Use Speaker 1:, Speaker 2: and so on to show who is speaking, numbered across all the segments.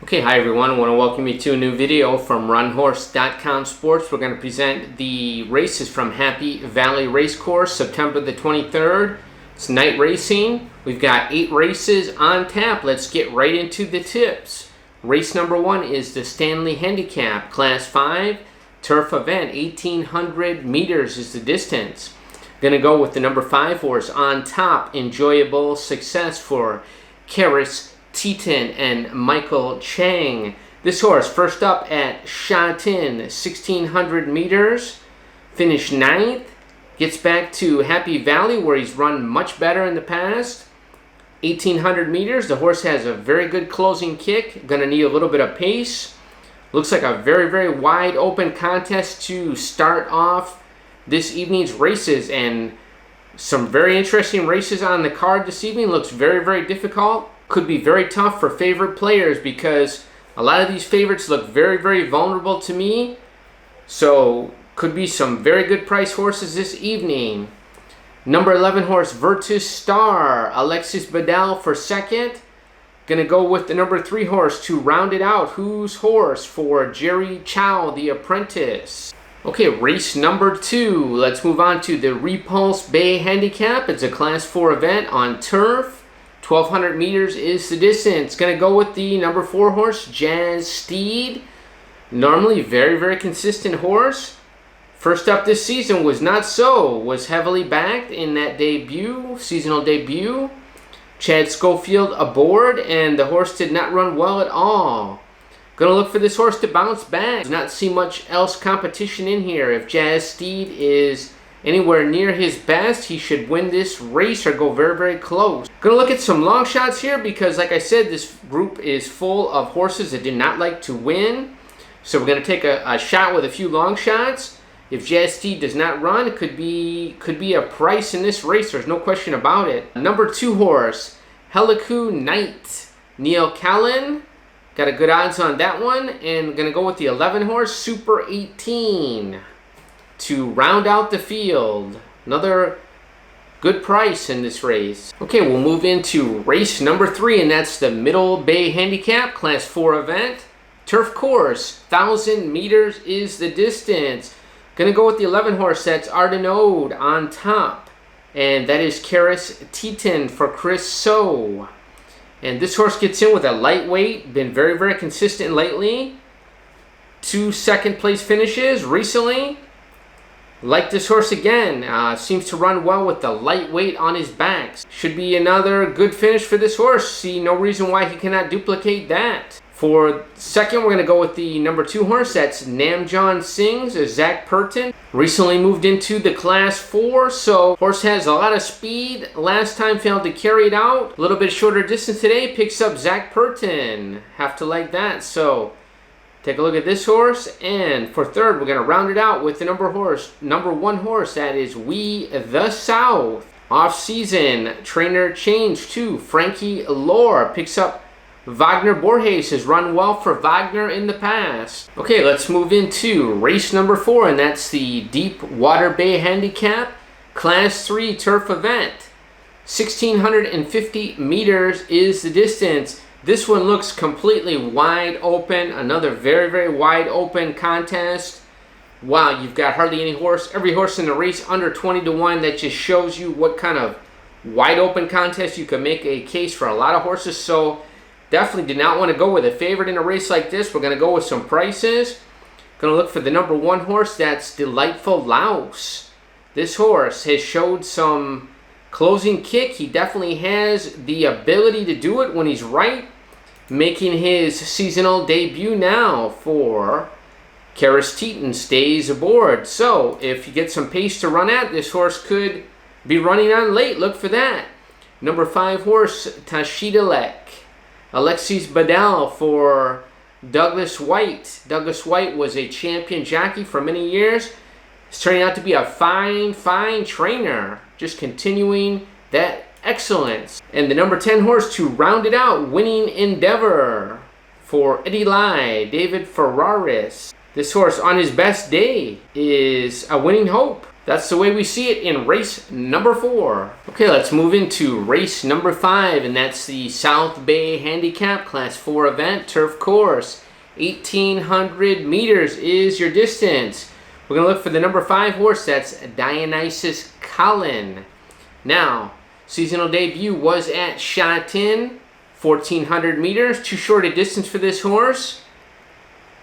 Speaker 1: Okay, hi everyone. I want to welcome you to a new video from runhorse.com sports. We're going to present the races from Happy Valley Racecourse, September the 23rd. It's night racing. We've got 8 races on tap. Let's get right into the tips. Race number 1 is the Stanley Handicap, Class 5, turf event, 1,800 meters is the distance. Going to go with the number 5 horse, On Top, Enjoyable Success for Karis Teton and Michael Chang. This horse first up at Shatin, 1,600 meters, finished 9th, gets back to Happy Valley where he's run much better in the past. 1,800 meters, the horse has a very good closing kick, going to need a little bit of pace. Looks like a very wide open contest to start off this evening's races, and some very interesting races on the card this evening. Looks very difficult. Could be very tough for favorite players because a lot of these favorites look very vulnerable to me. So could be some very good price horses this evening. Number 11 horse, Virtus Star, Alexis Badal for second. Gonna go with the number 3 horse to round it out. Whose horse for Jerry Chow, the apprentice. Okay, race number 2. Let's move on to the Repulse Bay Handicap. It's a Class 4 event on turf. 1,200 meters is the distance. Going to go with the number 4 horse, Jazz Steed. Normally very consistent horse. First up this season was not so. Was heavily backed in that debut, seasonal debut. Chad Schofield aboard, and the horse did not run well at all. Going to look for this horse to bounce back. Do not see much else competition in here. If Jazz Steed is anywhere near his best, he should win this race or go very close. Gonna look at some long shots here because, like I said, this group is full of horses that did not like to win. So we're gonna take a shot with a few long shots. If Jazz Steed does not run, it could be a price in this race. There's no question about it. Number 2 horse, Heliku Knight, Neil Callan. Got a good odds on that one, and gonna go with the 11 horse, Super 18. To round out the field. Another good price in this race. Okay, we'll move into race number 3, and that's the Middle Bay Handicap, Class 4 event. Turf course, 1,000 meters is the distance. Gonna go with the 11 horse, that's Ardenode, On Top. And that is Karis Teton for Chris So. And this horse gets in with a lightweight, been very consistent lately. 2 second place finishes recently. Like this horse again, seems to run well with the lightweight on his back. Should be another good finish for this horse. See no reason why he cannot duplicate that. For second, we're going to go with the number 2 horse. That's Namjoon Singh's Zach Purton. Recently moved into the Class 4, so horse has a lot of speed. Last time failed to carry it out. A little bit shorter distance today. Picks up Zach Purton. Have to like that. So take a look at this horse, and for third, we're going to round it out with the number 1 horse, that is We the South. Off-season trainer change to Frankie Lore. Picks up Wagner Borges, has run well for Wagner in the past. Okay, let's move into race number 4, and that's the Deep Water Bay Handicap, Class 3 turf event. 1,650 meters is the distance. This one looks completely wide open. Another very wide open contest. Wow, you've got hardly any horse. Every horse in the race under 20-1. That just shows you what kind of wide open contest you can make a case for a lot of horses. So definitely did not want to go with a favorite in a race like this. We're going to go with some prices. Going to look for the number 1 horse. That's Delightful Louse. This horse has showed some closing kick. He definitely has the ability to do it when he's right. Making his seasonal debut now for Karis Teton, stays aboard. So if you get some pace to run at, this horse could be running on late. Look for that. Number 5 horse, tashidelek, Alexis Badal for Douglas White. Douglas White was a champion jockey for many years. He's turning out to be a fine trainer. Just continuing that excellence. And the number 10 horse to round it out, Winning Endeavor for Eddie Lai, David Ferraris. This horse on his best day is a winning hope. That's the way we see it in race number 4. Okay, let's move into race number 5, and that's the South Bay Handicap Class 4 event, turf course. 1,800 meters is your distance. We're going to look for the number 5 horse, that's Dionysus Cullen. Now, seasonal debut was at Shatin, 1,400 meters, too short a distance for this horse.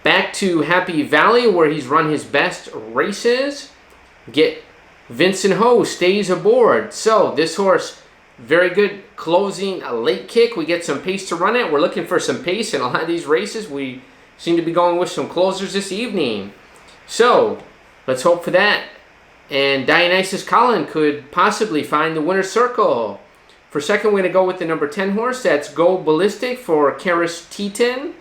Speaker 1: Back to Happy Valley, where he's run his best races. Get Vincent Ho stays aboard. So this horse, very good closing, a late kick. We get some pace to run at. We're looking for some pace in a lot of these races. We seem to be going with some closers this evening. So let's hope for that. And Dionysus Cullen could possibly find the winner's circle. For second, we're going to go with the number 10 horse. That's Go Ballistic for Karis Teton.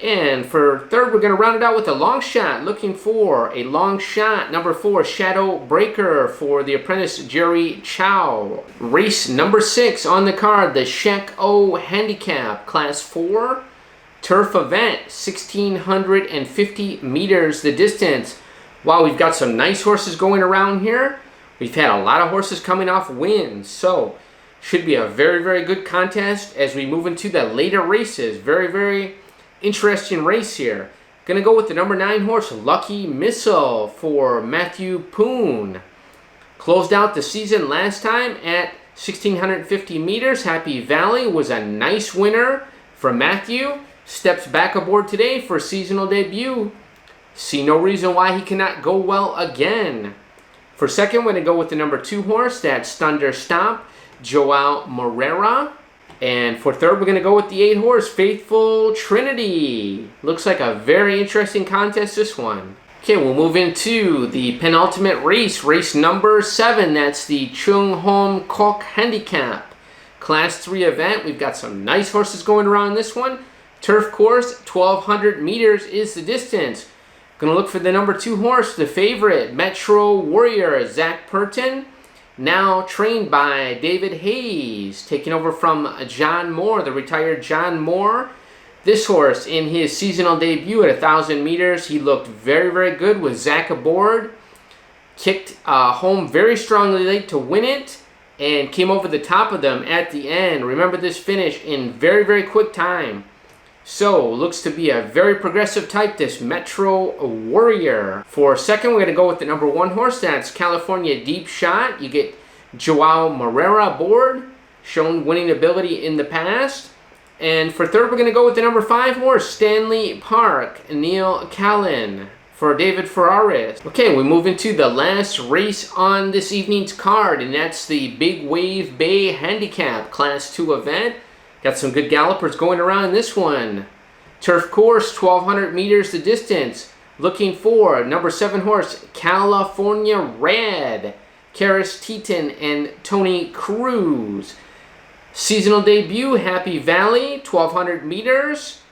Speaker 1: And for third, we're going to round it out with a long shot. Looking for a long shot. Number 4, Shadow Breaker for the apprentice Jerry Chow. Race number 6 on the card, the Shek O Handicap Class 4 turf event. 1,650 meters the distance. Wow, we've got some nice horses going around here. We've had a lot of horses coming off wins. So, should be a very, very good contest as we move into the later races. Very, very interesting race here. Gonna go with the number 9 horse, Lucky Missile for Matthew Poon. Closed out the season last time at 1,650 meters. Happy Valley was a nice winner for Matthew. Steps back aboard today for seasonal debut. See no reason why he cannot go well again. For second, we're gonna go with the number 2 horse, that's Thunder Stomp, Joao Moreira. And for third, we're going to go with the 8 horse, Faithful Trinity. Looks like a very interesting contest, this one. Okay, we'll move into the penultimate race, race number 7. That's the Chung Hom Kok Handicap Class 3 event. We've got some nice horses going around this one. Turf course, 1,200 meters is the distance. Going to look for the number 2 horse, the favorite, Metro Warrior, Zach Purton. Now trained by David Hayes, taking over from John Moore, the retired John Moore. This horse, in his seasonal debut at 1,000 meters, he looked very, very good with Zach aboard. Kicked home very strongly late to win it, and came over the top of them at the end. Remember this finish in very, very quick time. So, looks to be a very progressive type, this Metro Warrior. For second, we're going to go with the number 1 horse. That's California Deep Shot. You get Joao Moreira aboard, shown winning ability in the past. And for third, we're going to go with the number 5 horse, Stanley Park, Neil Callan for David Ferraris. Okay, we move into the last race on this evening's card, and that's the Big Wave Bay Handicap Class 2 event. Got some good gallopers going around in this one. Turf course, 1,200 meters the distance. Looking for number 7 horse, California Red, Karis Teton and Tony Cruz. Seasonal debut, Happy Valley, 1,200 meters.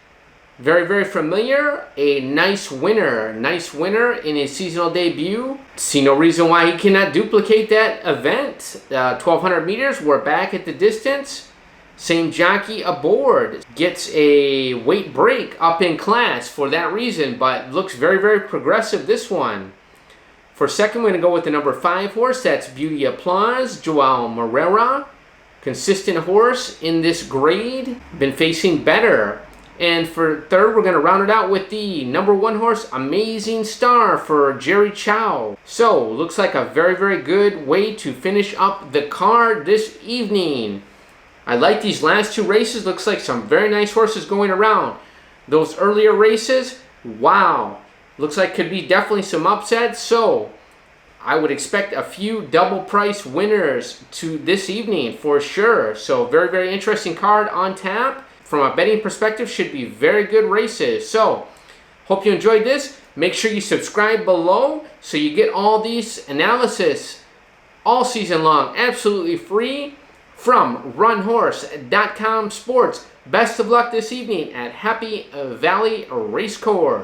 Speaker 1: Very, very familiar. A nice winner in his seasonal debut. See no reason why he cannot duplicate that event. 1,200 meters, we're back at the distance. Same jockey aboard. Gets a weight break up in class for that reason, but looks very, very progressive this one. For second, we're going to go with the number 5 horse. That's Beauty Applause, Joao Moreira. Consistent horse in this grade. Been facing better. And for third, we're going to round it out with the number 1 horse, Amazing Star for Jerry Chow. So, looks like a very, very good way to finish up the card this evening. I like these last 2 races. Looks like some very nice horses going around. Those earlier races, wow. Looks like could be definitely some upsets. So, I would expect a few double price winners to this evening for sure. So, very, very interesting card on tap. From a betting perspective, should be very good races. So, hope you enjoyed this. Make sure you subscribe below so you get all these analysis all season long, absolutely free. From runhorse.com sports. Best of luck this evening at Happy Valley Racecourse.